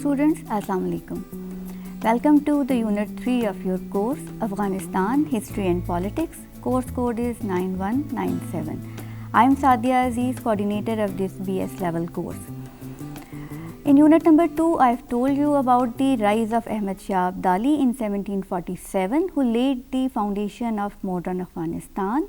students, Assalamu alaikum. Welcome to the Unit 3 of your course, Afghanistan History and Politics. Course code is 9197. I am Sadia Aziz, coordinator of this BS level course. In unit number 2, I have told you about the rise of Ahmad Shah Abdali in 1747, who laid the foundation of modern Afghanistan.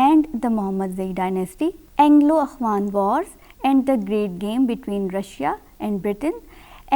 and the Mohammadzai dynasty, Anglo-Afghan wars and the great game between Russia and Britain.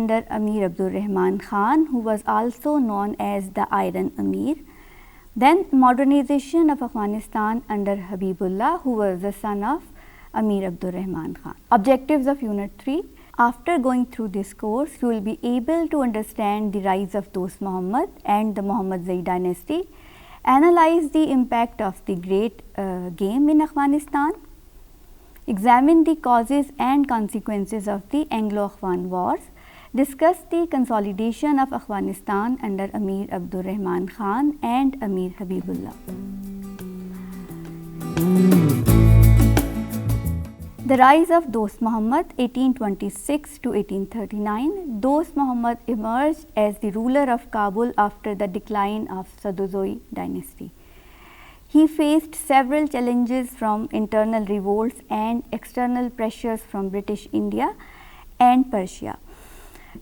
under Amir Abdur Rahman Khan, who was also known as the Iron Amir. Then modernization of Afghanistan under Habibullah, who was the son of Amir Abdur Rahman Khan. Objectives of Unit 3. After going through this course, you will be able to understand the rise of Dost Muhammad and the Mohammadzai dynasty, analyze the impact of the great game in Afghanistan, examine the causes and consequences of the Anglo-Afghan wars, discuss the consolidation of Afghanistan under Amir Abdur Rahman Khan and Amir Habibullah. The rise of Dost Muhammad 1826 to 1839. Dost Muhammad emerged as the ruler of Kabul after the decline of Sadozoi dynasty. He faced several challenges from internal revolts and external pressures from British India and Persia.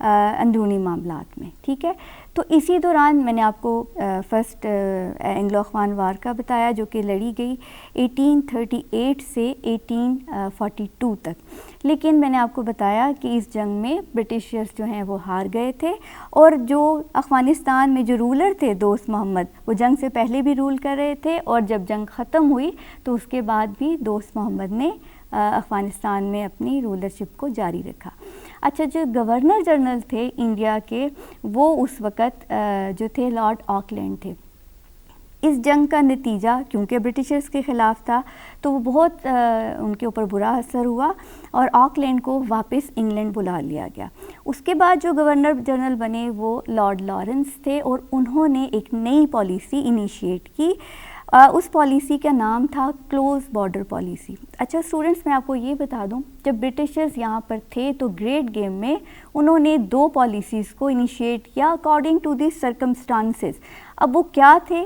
اندرونی معاملات میں. ٹھیک ہے, تو اسی دوران میں نے آپ کو فرسٹ اینگلو افغان وار کا بتایا جو کہ لڑی گئی 1838 سے 1842 تک. لیکن میں نے آپ کو بتایا کہ اس جنگ میں برٹشرز جو ہیں وہ ہار گئے تھے, اور جو افغانستان میں جو رولر تھے دوست محمد, وہ جنگ سے پہلے بھی رول کر رہے تھے, اور جب جنگ ختم ہوئی تو اس کے بعد بھی دوست محمد نے افغانستان میں اپنی رولرشپ کو جاری رکھا. اچھا, جو گورنر جنرل تھے انڈیا کے وہ اس وقت جو تھے لارڈ آکلینڈ تھے. اس جنگ کا نتیجہ کیونکہ برٹشرز کے خلاف تھا تو وہ بہت ان کے اوپر برا اثر ہوا, اور آکلینڈ کو واپس انگلینڈ بلا لیا گیا. اس کے بعد جو گورنر جنرل بنے وہ لارڈ لارنس تھے, اور انہوں نے ایک نئی پالیسی انیشیٹ کی. اس پالیسی کا نام تھا کلوز بارڈر پالیسی. اچھا اسٹوڈنٹس, میں آپ کو یہ بتا دوں, جب برٹشرز یہاں پر تھے تو گریٹ گیم میں انہوں نے 2 پالیسیز کو انیشیٹ کیا اکارڈنگ ٹو دی سرکمسٹانسز. اب وہ کیا تھے؟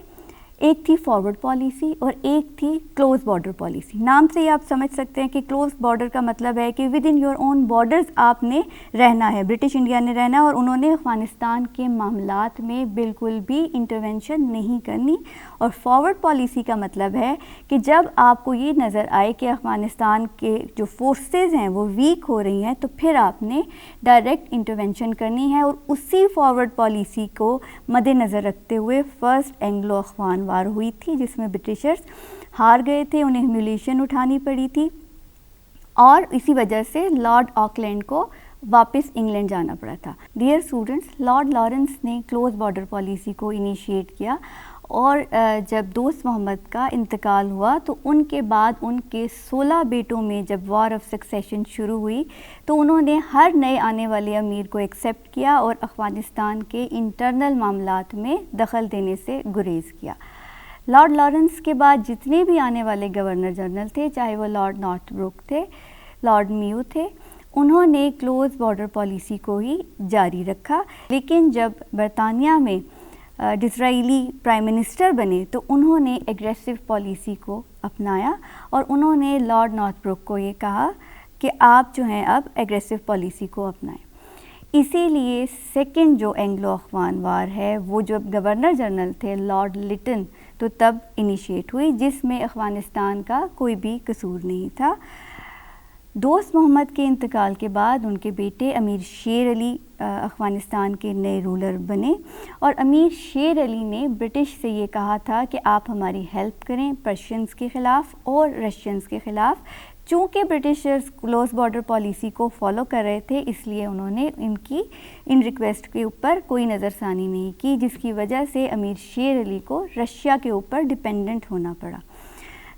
ایک تھی فارورڈ پالیسی اور ایک تھی کلوز بارڈر پالیسی. نام سے ہی آپ سمجھ سکتے ہیں کہ کلوز بارڈر کا مطلب ہے کہ with in your own borders آپ نے رہنا ہے, برٹش انڈیا نے رہنا ہے, اور انہوں نے افغانستان کے معاملات میں بالکل بھی انٹرونشن نہیں کرنی. اور فارورڈ پالیسی کا مطلب ہے کہ جب آپ کو یہ نظر آئے کہ افغانستان کے جو فورسز ہیں وہ ویک ہو رہی ہیں تو پھر آپ نے ڈائریکٹ انٹرونشن کرنی ہے. اور اسی فارورڈ پالیسی کو مد نظر رکھتے ہوئے فرسٹ اینگلو افغان وار ہوئی تھی, جس میں برٹشرز ہار گئے تھے, انہیں ہیوملیشن اٹھانی پڑی تھی, اور اسی وجہ سے لارڈ آکلینڈ کو واپس انگلینڈ جانا پڑا تھا. ڈیئر اسٹوڈنٹس, لارڈ لارنس نے کلوز بارڈر پالیسی کو انیشیٹ کیا, اور جب دوست محمد کا انتقال ہوا تو ان کے بعد ان کے 16 بیٹوں میں جب وار آف سکسیشن شروع ہوئی تو انہوں نے ہر نئے آنے والے امیر کو ایکسیپٹ کیا اور افغانستان کے انٹرنل معاملات میں دخل دینے سے گریز کیا. لارڈ لارنس کے بعد جتنے بھی آنے والے گورنر جنرل تھے, چاہے وہ لارڈ نارتھ بروک تھے, لارڈ میو تھے, انہوں نے کلوز بارڈر پالیسی کو ہی جاری رکھا. لیکن جب برطانیہ میں ڈسرائیلی پرائم منسٹر بنے تو انہوں نے ایگریسو پالیسی کو اپنایا, اور انہوں نے لارڈ نارتھ بروک کو یہ کہا کہ آپ جو ہیں اب ایگریسو پالیسی کو اپنائیں. اسی لیے سیکنڈ جو اینگلو افغان وار ہے وہ جب گورنر جنرل تھے لارڈ لٹن تو تب انیشیٹ ہوئی, جس میں افغانستان کا کوئی بھی قصور نہیں تھا. دوست محمد کے انتقال کے بعد ان کے بیٹے امیر شیر علی افغانستان کے نئے رولر بنے, اور امیر شیر علی نے برٹش سے یہ کہا تھا کہ آپ ہماری ہیلپ کریں پرشینز کے خلاف اور رشینز کے خلاف. چونکہ برٹشرز کلوز بارڈر پالیسی کو فالو کر رہے تھے اس لیے انہوں نے ان ریکویسٹ کے اوپر کوئی نظر ثانی نہیں کی, جس کی وجہ سے امیر شیر علی کو رشیا کے اوپر ڈپینڈنٹ ہونا پڑا.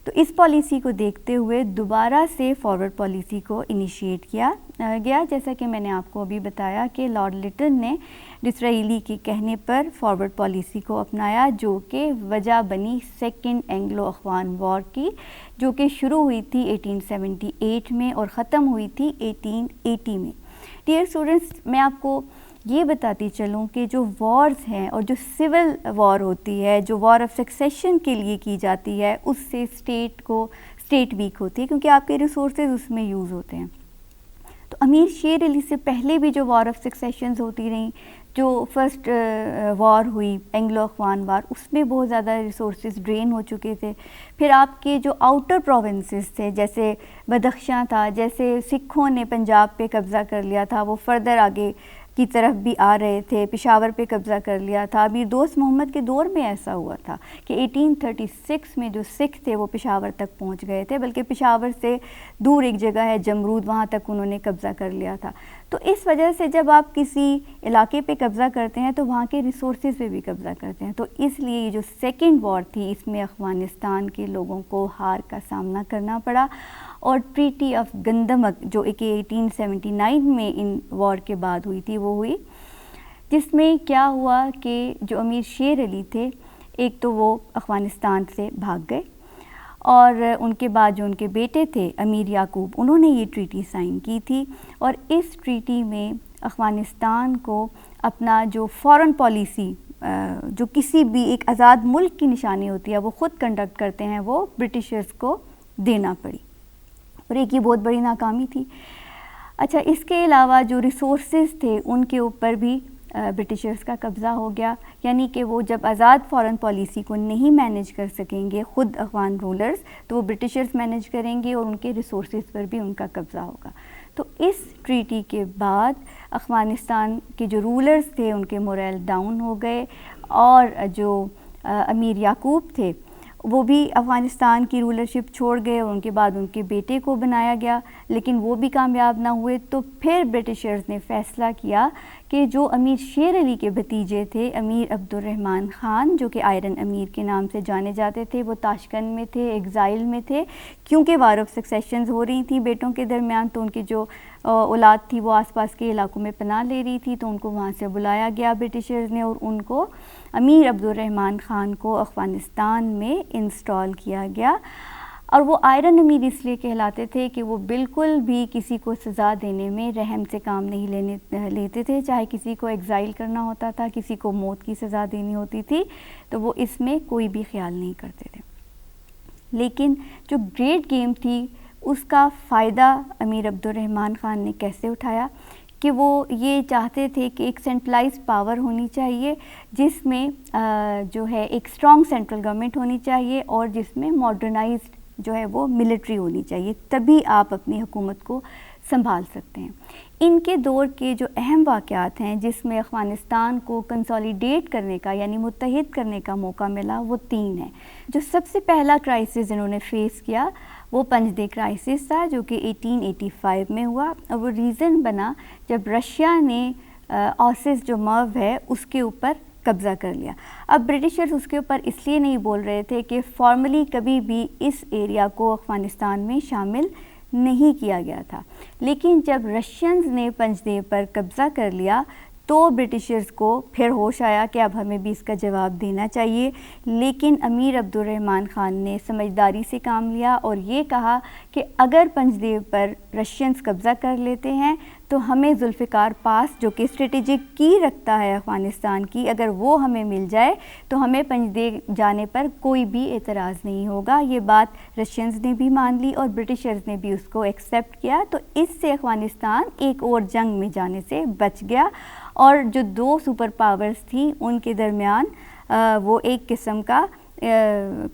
تو اس پالیسی کو دیکھتے ہوئے دوبارہ سے فارورڈ پالیسی کو انیشیٹ کیا گیا, جیسا کہ میں نے آپ کو ابھی بتایا کہ لارڈ لٹن نے ڈسرائیلی کے کہنے پر فارورڈ پالیسی کو اپنایا, جو کہ وجہ بنی سیکنڈ اینگلو افغان وار کی, جو کہ شروع ہوئی تھی 1878 میں اور ختم ہوئی تھی 1880 میں. ڈیئر اسٹوڈنٹس, میں آپ کو یہ بتاتی چلوں کہ جو وارز ہیں اور جو سول وار ہوتی ہے, جو وار آف سکسیشن کے لیے کی جاتی ہے, اس سے اسٹیٹ ویک ہوتی ہے کیونکہ آپ کے ریسورسز اس میں یوز ہوتے ہیں. تو امیر شیر علی سے پہلے بھی جو وار آف سکسیشنز ہوتی رہیں, جو فرسٹ وار ہوئی اینگلو افغان وار, اس میں بہت زیادہ ریسورسز ڈرین ہو چکے تھے. پھر آپ کے جو آؤٹر پروونسز تھے جیسے بدخشاں تھا, جیسے سکھوں نے پنجاب پہ قبضہ کر لیا تھا, وہ فردر آگے کی طرف بھی آ رہے تھے, پشاور پہ قبضہ کر لیا تھا. ابھی دوست محمد کے دور میں ایسا ہوا تھا کہ 1836 میں جو سکھ تھے وہ پشاور تک پہنچ گئے تھے, بلکہ پشاور سے دور ایک جگہ ہے جمرود, وہاں تک انہوں نے قبضہ کر لیا تھا. تو اس وجہ سے جب آپ کسی علاقے پہ قبضہ کرتے ہیں تو وہاں کے ریسورسز پہ بھی قبضہ کرتے ہیں. تو اس لیے یہ جو سیکنڈ وار تھی اس میں افغانستان کے لوگوں کو ہار کا سامنا کرنا پڑا, اور ٹریٹی آف گندمک جو کہ 1879 میں ان وار کے بعد ہوئی تھی وہ ہوئی, جس میں کیا ہوا کہ جو امیر شیر علی تھے ایک تو وہ افغانستان سے بھاگ گئے, اور ان کے بعد جو ان کے بیٹے تھے امیر یعقوب, انہوں نے یہ ٹریٹی سائن کی تھی, اور اس ٹریٹی میں افغانستان کو اپنا جو فارن پالیسی جو کسی بھی ایک آزاد ملک کی نشانی ہوتی ہے وہ خود کنڈکٹ کرتے ہیں, وہ برٹشرز کو دینا پڑی, اور ایک یہ بہت بڑی ناکامی تھی. اچھا، اس کے علاوہ جو ریسورسز تھے ان کے اوپر بھی برٹشرز کا قبضہ ہو گیا، یعنی کہ وہ جب آزاد فارن پالیسی کو نہیں مینیج کر سکیں گے خود افغان رولرز، تو وہ برٹشرز مینیج کریں گے اور ان کے ریسورسز پر بھی ان کا قبضہ ہوگا۔ تو اس ٹریٹی کے بعد افغانستان کے جو رولرز تھے ان کے موریل ڈاؤن ہو گئے، اور جو امیر یعقوب تھے وہ بھی افغانستان کی رولرشپ چھوڑ گئے، اور ان کے بعد ان کے بیٹے کو بنایا گیا، لیکن وہ بھی کامیاب نہ ہوئے۔ تو پھر برٹشرز نے فیصلہ کیا کہ جو امیر شیر علی کے بھتیجے تھے، امیر عبد الرحمن خان، جو کہ آئرن امیر کے نام سے جانے جاتے تھے، وہ تاشقند میں تھے، ایگزائل میں تھے، کیونکہ وار آف سکسیشنز ہو رہی تھیں بیٹوں کے درمیان، تو ان کی جو اولاد تھی وہ آس پاس کے علاقوں میں پناہ لے رہی تھی، تو ان کو وہاں سے بلایا گیا برٹشرز نے، اور ان کو امیر عبد الرحمن خان کو افغانستان میں انسٹال کیا گیا۔ اور وہ آئرن امیر اس لیے کہلاتے تھے کہ وہ بالکل بھی کسی کو سزا دینے میں رحم سے کام نہیں لیتے تھے، چاہے کسی کو ایگزائل کرنا ہوتا تھا، کسی کو موت کی سزا دینی ہوتی تھی، تو وہ اس میں کوئی بھی خیال نہیں کرتے تھے۔ لیکن جو گریٹ گیم تھی اس کا فائدہ امیر عبد الرحمن خان نے کیسے اٹھایا کہ وہ یہ چاہتے تھے کہ ایک سینٹرلائز پاور ہونی چاہیے، جس میں جو ہے ایک اسٹرانگ سینٹرل گورنمنٹ ہونی چاہیے، اور جس میں ماڈرنائزڈ جو ہے وہ ملٹری ہونی چاہیے، تبھی آپ اپنی حکومت کو سنبھال سکتے ہیں۔ ان کے دور کے جو اہم واقعات ہیں جس میں افغانستان کو کنسالیڈیٹ کرنے کا یعنی متحد کرنے کا موقع ملا، وہ 3 ہیں۔ جو سب سے پہلا کرائسس انہوں نے فیس کیا وہ پنج دے کرائسس تھا، جو کہ 1885 میں ہوا، اور وہ ریزن بنا جب رشیا نے اوسس جو مرو ہے اس کے اوپر قبضہ کر لیا۔ اب برٹشرز اس کے اوپر اس لیے نہیں بول رہے تھے کہ فارملی کبھی بھی اس ایریا کو افغانستان میں شامل نہیں کیا گیا تھا، لیکن جب رشینز نے پنج دے پر قبضہ کر لیا تو برٹشرز کو پھر ہوش آیا کہ اب ہمیں بھی اس کا جواب دینا چاہیے۔ لیکن امیر عبد الرحمن خان نے سمجھداری سے کام لیا اور یہ کہا کہ اگر پنج دیو پر رشینز قبضہ کر لیتے ہیں تو ہمیں ذوالفقار پاس جو کہ اسٹریٹجک کی رکھتا ہے افغانستان کی، اگر وہ ہمیں مل جائے تو ہمیں پنج دیو جانے پر کوئی بھی اعتراض نہیں ہوگا۔ یہ بات رشینز نے بھی مان لی اور برٹشرز نے بھی اس کو ایکسیپٹ کیا، تو اس سے افغانستان ایک اور جنگ میں جانے سے بچ گیا، اور جو 2 سپر پاورز تھیں ان کے درمیان وہ ایک قسم کا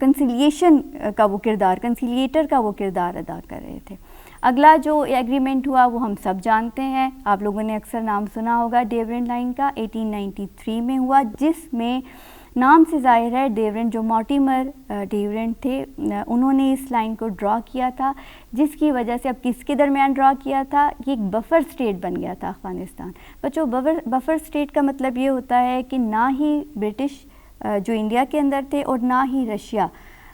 کنسیلیشن کا وہ کردار، کنسیلیٹر کا وہ کردار ادا کر رہے تھے۔ اگلا جو ایگریمنٹ ہوا وہ ہم سب جانتے ہیں، آپ لوگوں نے اکثر نام سنا ہوگا ڈیورنڈ لائن کا، 1893 میں ہوا، جس میں نام سے ظاہر ہے ڈیورنڈ جو مارٹیمر ڈیورنڈ تھے انہوں نے اس لائن کو ڈرا کیا تھا، جس کی وجہ سے اب کس کے درمیان ڈرا کیا تھا، یہ ایک بفر سٹیٹ بن گیا تھا افغانستان۔ بچوں بفر سٹیٹ کا مطلب یہ ہوتا ہے کہ نہ ہی برٹش جو انڈیا کے اندر تھے اور نہ ہی رشیا،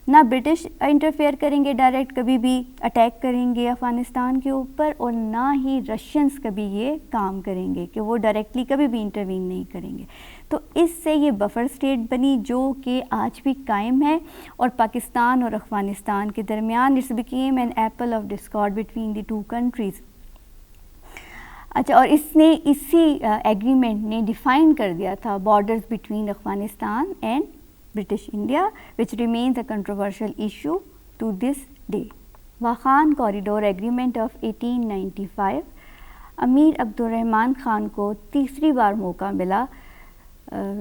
نہ برٹش انٹرفیئر کریں گے ڈائریکٹ، کبھی بھی اٹیک کریں گے افغانستان کے اوپر، اور نہ ہی رشینز کبھی یہ کام کریں گے کہ وہ ڈائریکٹلی کبھی بھی انٹروین نہیں کریں گے۔ تو اس سے یہ بفر سٹیٹ بنی جو کہ آج بھی قائم ہے، اور پاکستان اور افغانستان کے درمیان it's become an apple of discord between the 2 countries. اچھا، اور اس نے اسی ایگریمنٹ نے ڈیفائن کر دیا تھا borders between Afghanistan and British India which remains a controversial issue to this day۔ Wakhan corridor agreement of 1895، امیر عبد الرحمن خان کو تیسری بار موقع ملا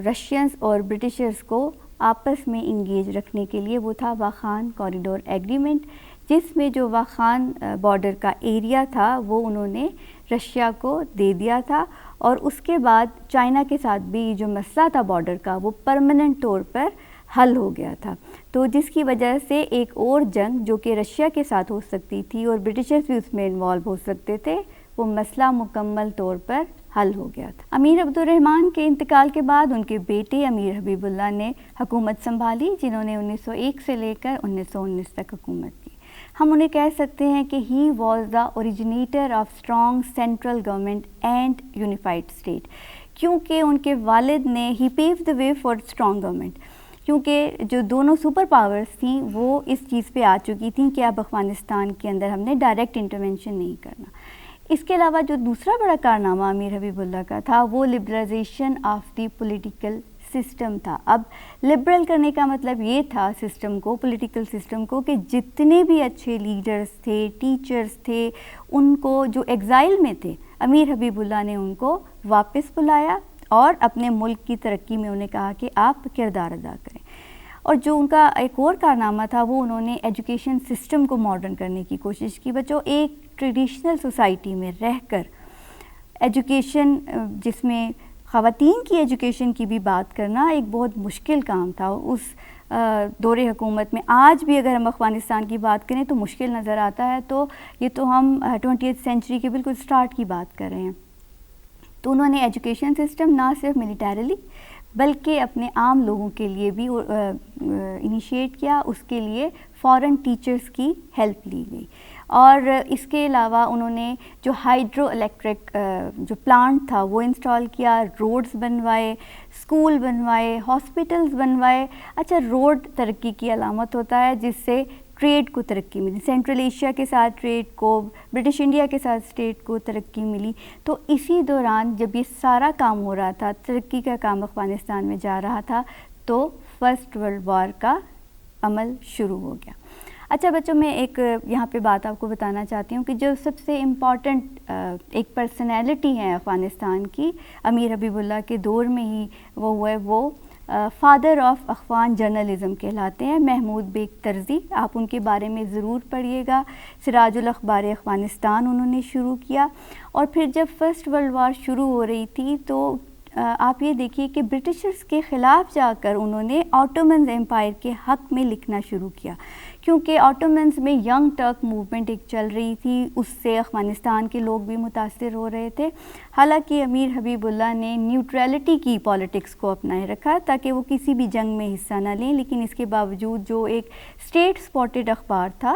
رشینز اور برٹشرز کو آپس میں انگیج رکھنے کے لیے، وہ تھا واخان کوریڈور ایگریمنٹ، جس میں جو واخان بارڈر کا ایریا تھا وہ انہوں نے رشیا کو دے دیا تھا، اور اس کے بعد چائنا کے ساتھ بھی جو مسئلہ تھا بارڈر کا وہ پرماننٹ طور پر حل ہو گیا تھا، تو جس کی وجہ سے ایک اور جنگ جو کہ رشیا کے ساتھ ہو سکتی تھی اور برٹشرز بھی اس میں انوالو ہو سکتے تھے، وہ مسئلہ مکمل طور پر حل ہو گیا تھا۔ امیر عبد الرحمن کے انتقال کے بعد ان کے بیٹے امیر حبیب اللہ نے حکومت سنبھالی، جنہوں نے 1901 سے لے کر 1919 تک حکومت کی۔ ہم انہیں کہہ سکتے ہیں کہ he was the originator of strong central government and unified state, کیونکہ ان کے والد نے ہی پیو دا وے فار اسٹرانگ گورنمنٹ، کیونکہ جو دونوں سپر پاورز تھیں وہ اس چیز پہ آ چکی تھیں کہ اب افغانستان کے اندر ہم نے ڈائریکٹ انٹرونشن نہیں کرنا۔ اس کے علاوہ جو دوسرا بڑا کارنامہ امیر حبیب اللہ کا تھا وہ liberalisation of the political system تھا. اب لبرل کرنے کا مطلب یہ تھا سسٹم کو, پولیٹیکل سسٹم کو, کہ جتنے بھی اچھے لیڈرز تھے, ٹیچرز تھے, ان کو جو ایگزائل میں تھے, امیر حبیب اللہ نے ان کو واپس بلایا اور اپنے ملک کی ترقی میں انہیں کہا کہ آپ کردار ادا کریں. اور جو ان کا ایک اور کارنامہ تھا وہ انہوں نے ایجوکیشن سسٹم کو ماڈرن کرنے کی کوشش کی. بچوں, ایک ٹریڈیشنل سوسائٹی میں رہ کر ایجوکیشن, جس میں خواتین کی ایجوکیشن کی بھی بات کرنا ایک بہت مشکل کام تھا اس دور حکومت میں. آج بھی اگر ہم افغانستان کی بات کریں تو مشکل نظر آتا ہے, تو یہ تو ہم 20th سینچری کے بالکل سٹارٹ کی بات کر رہے ہیں. تو انہوں نے ایجوکیشن سسٹم نہ صرف ملیٹریلی بلکہ اپنے عام لوگوں کے لیے بھی انیشیٹ کیا. اس کے لیے فارن ٹیچرز کی ہیلپ لی گئی, اور اس کے علاوہ انہوں نے جو ہائیڈرو الیکٹرک جو پلانٹ تھا وہ انسٹال کیا, روڈز بنوائے, اسکول بنوائے, ہاسپٹلز بنوائے. اچھا, روڈ ترقی کی علامت ہوتا ہے جس سے ٹریڈ کو ترقی ملی, سینٹرل ایشیا کے ساتھ ٹریڈ کو, برٹش انڈیا کے ساتھ اسٹیٹ کو ترقی ملی. تو اسی دوران جب یہ سارا کام ہو رہا تھا, ترقی کا کام افغانستان میں جا رہا تھا, تو فرسٹ ورلڈ وار کا عمل شروع ہو گیا. اچھا بچوں, میں ایک یہاں پہ بات آپ کو بتانا چاہتی ہوں کہ جو سب سے امپورٹنٹ ایک پرسنالٹی ہے افغانستان کی, امیر حبیب اللہ کے دور میں ہی وہ ہوئے, وہ فادر آف اخوان جرنلزم کہلاتے ہیں, محمود بیگ ترزی. آپ ان کے بارے میں ضرور پڑھیے گا. سراج الاخبار افغانستان انہوں نے شروع کیا, اور پھر جب فرسٹ ورلڈ وار شروع ہو رہی تھی تو آپ یہ دیکھیے کہ برٹشرز کے خلاف جا کر انہوں نے آٹومنز امپائر کے حق میں لکھنا شروع کیا, کیونکہ آٹومنز میں ینگ ٹرک موومنٹ ایک چل رہی تھی, اس سے افغانستان کے لوگ بھی متاثر ہو رہے تھے. حالانکہ امیر حبیب اللہ نے نیوٹرلٹی کی پالیٹکس کو اپنائے رکھا تاکہ وہ کسی بھی جنگ میں حصہ نہ لیں, لیکن اس کے باوجود جو ایک اسٹیٹ سپورٹڈ اخبار تھا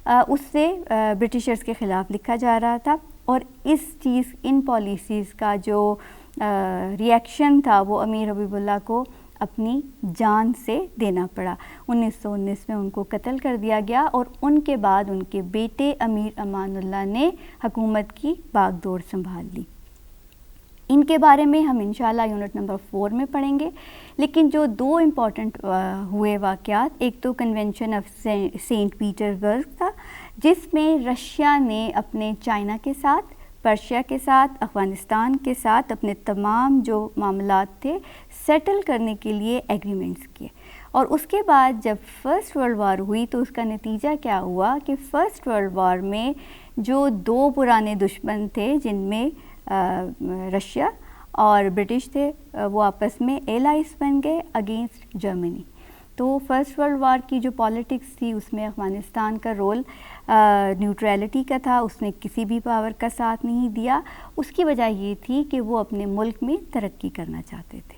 اس سے برٹشرز کے خلاف لکھا جا رہا تھا, اور اس چیز, ان پالیسیز کا جو ریئیکشن تھا وہ امیر حبیب اللہ کو اپنی جان سے دینا پڑا. 1919 میں ان کو قتل کر دیا گیا, اور ان کے بعد ان کے بیٹے امیر امان اللہ نے حکومت کی باغ ڈور سنبھال لی. ان کے بارے میں ہم انشاءاللہ یونٹ نمبر 4 میں پڑھیں گے. لیکن جو دو امپورٹنٹ ہوئے واقعات, ایک تو کنونشن آف سینٹ پیٹرز برگ تھا جس میں رشیا نے اپنے چائنا کے ساتھ, پرشیا کے ساتھ, افغانستان کے ساتھ اپنے تمام جو معاملات تھے سیٹل کرنے کے لیے ایگریمنٹس کیے. اور اس کے بعد جب فرسٹ ورلڈ وار ہوئی تو اس کا نتیجہ کیا ہوا کہ فرسٹ ورلڈ وار میں جو دو پرانے دشمن تھے جن میں رشیا اور برٹش تھے, وہ آپس میں ایلائز بن گئے اگینسٹ جرمنی. تو فرسٹ ورلڈ وار کی جو پالیٹکس تھی اس میں افغانستان کا رول نیوٹرلٹی کا تھا, اس نے کسی بھی پاور کا ساتھ نہیں دیا. اس کی وجہ یہ تھی کہ وہ اپنے ملک میں ترقی کرنا چاہتے تھے.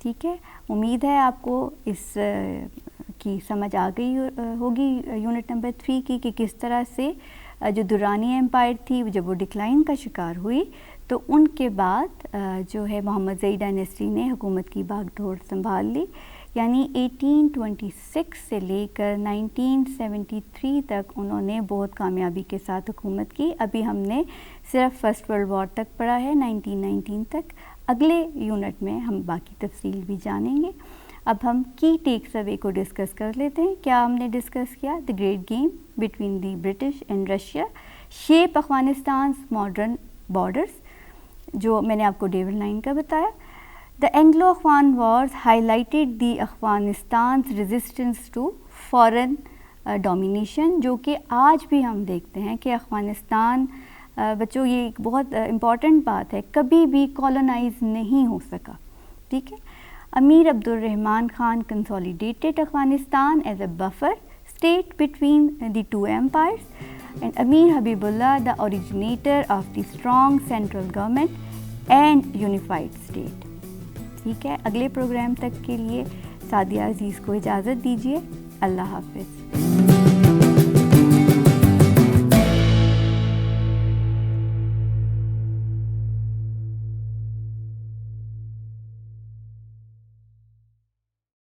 ٹھیک ہے, امید ہے آپ کو اس کی سمجھ آ گئی ہوگی یونٹ نمبر 3 کی, کہ کس طرح سے جو دورانی امپائر تھی جب وہ ڈکلائن کا شکار ہوئی تو ان کے بعد جو ہے محمد زئی ڈائنیسٹی نے حکومت کی باغ ڈور سنبھال لی. یعنی 1826 سے لے کر 1973 تک انہوں نے بہت کامیابی کے ساتھ حکومت کی. ابھی ہم نے صرف فرسٹ ورلڈ وار تک پڑھا ہے, 1919 تک. اگلے یونٹ میں ہم باقی تفصیل بھی جانیں گے. اب ہم کی ٹیکس اوے کو ڈسکس کر لیتے ہیں. کیا ہم نے ڈسکس کیا؟ The great game between the British and Russia, shape Afghanistan's modern borders, جو میں نے آپ کو ڈیوڈ لائن کا بتایا. The Anglo-Afghan wars highlighted the Afghanistan's resistance to foreign domination, جو کہ آج بھی ہم دیکھتے ہیں کہ افغانستان, بچوں یہ ایک بہت امپورٹنٹ بات ہے, کبھی بھی کالونائز نہیں ہو سکا. ٹھیک ہے. امیر عبد الرحمان Khan consolidated Afghanistan as a buffer state between the two empires, and Amir Habibullah the originator of the strong central government and unified state. ٹھیک ہے, اگلے پروگرام تک کے لیے سعدیہ عزیز کو اجازت دیجیے. اللہ حافظ.